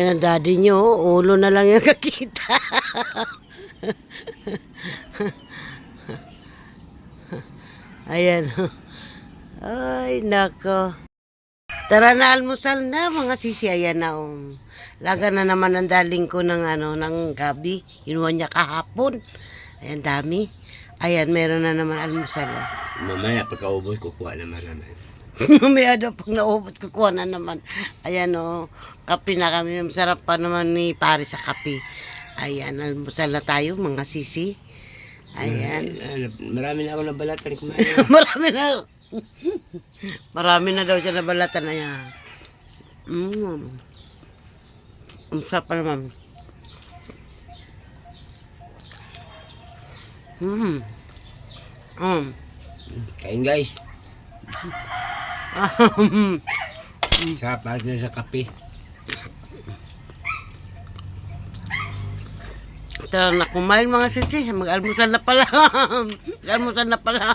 Yan ang daddy nyo, ulo na lang yung kakita. Ayan. Ay, nako. Tara na, almusal na, mga sisi. Ayan na, laga na naman ang daling ko ng, ng gabi. Inuwan niya kahapon. Ayan, dami. Ayan, meron na naman almusal. Mamaya pagkaubos, kukuha naman naman. Mamaya daw pag naubos, kukuha na naman. Ayan, kape na kami. Masarap pa naman ni pare sa kape. Ayan, almusal na tayo, mga sisi. Ayan. Marami na ako nabalatan kumain. Marami na. Marami na daw siya nabalatan na yan. Ang sarap pa naman. Kain guys. Sarap para sa kape. Tara na kumain mga sisi. Mag-almusal na pala. Mag-almusal na pala.